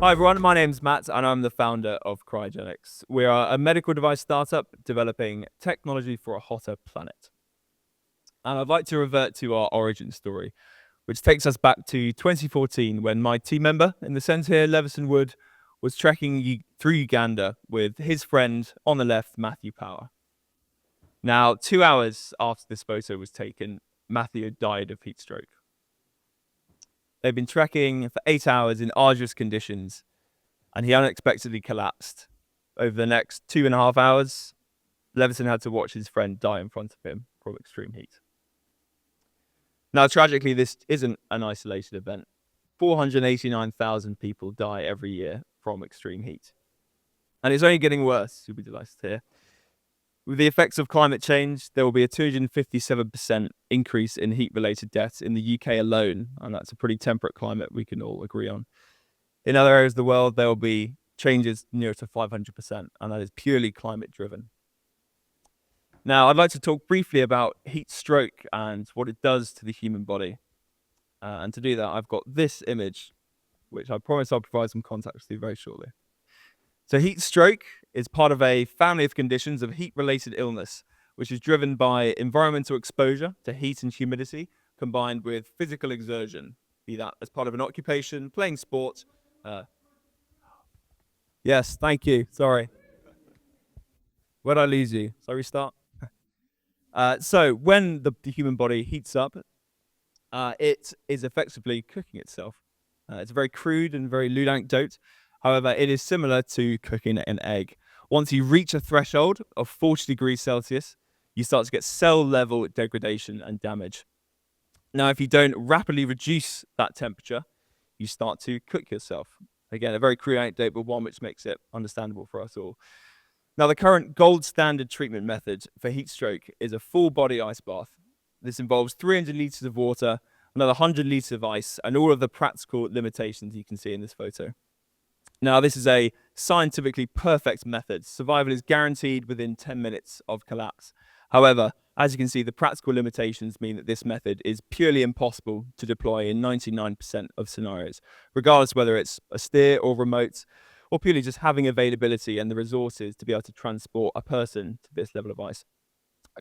Hi everyone, my name's Matt and I'm the founder of Cryogenx. We are a medical device startup developing technology for a hotter planet. And I'd like to revert to our origin story, which takes us back to 2014 when my team member in the centre here, Leveson Wood, was trekking through Uganda with his friend on the left, Matthew Power. Now, 2 hours after this photo was taken, Matthew had died of heat stroke. They'd been trekking for 8 hours in arduous conditions, and he unexpectedly collapsed. Over the next 2.5 hours, Leveson had to watch his friend die in front of him from extreme heat. Now, tragically, this isn't an isolated event. 489,000 people die every year from extreme heat. And it's only getting worse, you'll be delighted to hear. With the effects of climate change, there will be a 257% increase in heat-related deaths in the UK alone, and that's a pretty temperate climate we can all agree on. In other areas of the world, there will be changes near to 500%, and that is purely climate-driven. Now, I'd like to talk briefly about heat stroke and what it does to the human body. And to do that, I've got this image, which I promise I'll provide some context to very shortly. So heat stroke is part of a family of conditions of heat-related illness, which is driven by environmental exposure to heat and humidity, combined with physical exertion, be that as part of an occupation, playing sport. Yes, thank you. Sorry. Where'd I lose you? Shall I restart? So when the human body heats up, it is effectively cooking itself. It's a very crude and very lewd anecdote. However, it is similar to cooking an egg. Once you reach a threshold of 40 degrees Celsius, you start to get cell level degradation and damage. Now, if you don't rapidly reduce that temperature, you start to cook yourself. Again, a very crude anecdote, but one which makes it understandable for us all. Now, the current gold standard treatment method for heat stroke is a full body ice bath. This involves 300 litres of water, another 100 litres of ice, and all of the practical limitations you can see in this photo. Now, this is a scientifically perfect method. Survival is guaranteed within 10 minutes of collapse. However, as you can see, the practical limitations mean that this method is purely impossible to deploy in 99% of scenarios, regardless whether it's austere or remote, or purely just having availability and the resources to be able to transport a person to this level of ice.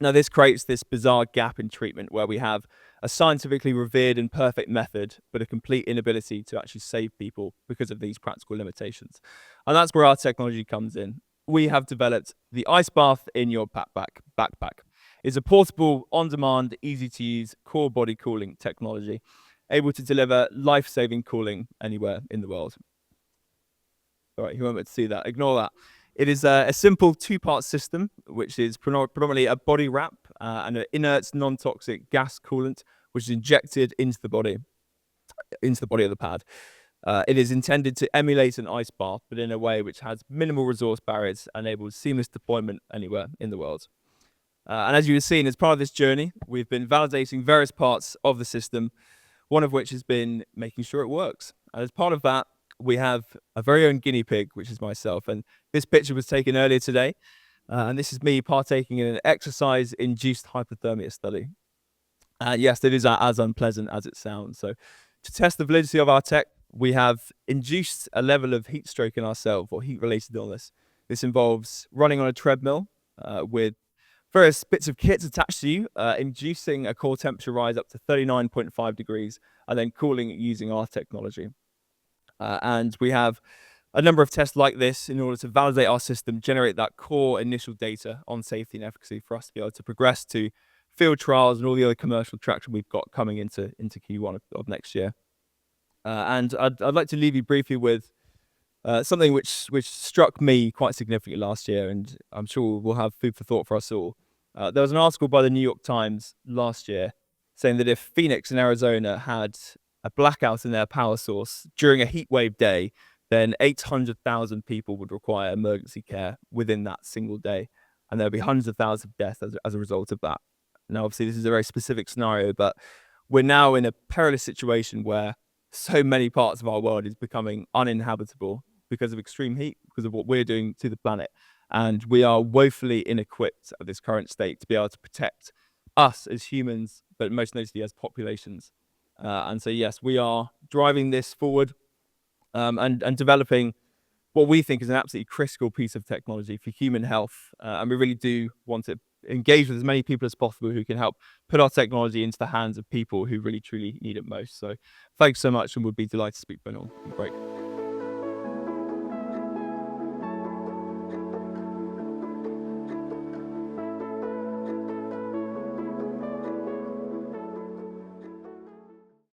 Now, this creates this bizarre gap in treatment where we have a scientifically revered and perfect method, but a complete inability to actually save people because of these practical limitations. And that's where our technology comes in. We have developed the ice bath in your backpack. It's a portable, on-demand, easy-to-use core body cooling technology, able to deliver life-saving cooling anywhere in the world. All right, you won't be able to see that. Ignore that. It is a simple two-part system, which is predominantly a body wrap and an inert, non-toxic gas coolant, which is injected into the body of the pad. It is intended to emulate an ice bath, but in a way which has minimal resource barriers and enables seamless deployment anywhere in the world. And as you've seen, as part of this journey, we've been validating various parts of the system, one of which has been making sure it works. And as part of that, we have a very own guinea pig, which is myself. And this picture was taken earlier today. And this is me partaking in an exercise-induced hypothermia study. Yes, it is as unpleasant as it sounds. So to test the validity of our tech, we have induced a level of heat stroke in ourselves or heat-related illness. This involves running on a treadmill with various bits of kit attached to you, inducing a core temperature rise up to 39.5 degrees, and then cooling using our technology. And we have a number of tests like this in order to validate our system, generate that core initial data on safety and efficacy for us to be able to progress to field trials and all the other commercial traction we've got coming into Q1 of next year. And I'd like to leave you briefly with something which struck me quite significantly last year, and I'm sure will have food for thought for us all. There was an article by the New York Times last year saying that if Phoenix in Arizona had a blackout in their power source during a heat wave day, then 800,000 people would require emergency care within that single day. And there'll be hundreds of thousands of deaths as a result of that. Now, obviously, this is a very specific scenario, but we're now in a perilous situation where so many parts of our world is becoming uninhabitable because of extreme heat, because of what we're doing to the planet. And we are woefully inequipped at this current state to be able to protect us as humans, but most notably as populations. And so, yes, we are driving this forward. and developing what we think is an absolutely critical piece of technology for human health. And we really do want to engage with as many people as possible who can help put our technology into the hands of people who really truly need it most. So thanks so much, and we'd be delighted to speak for anyone. Great.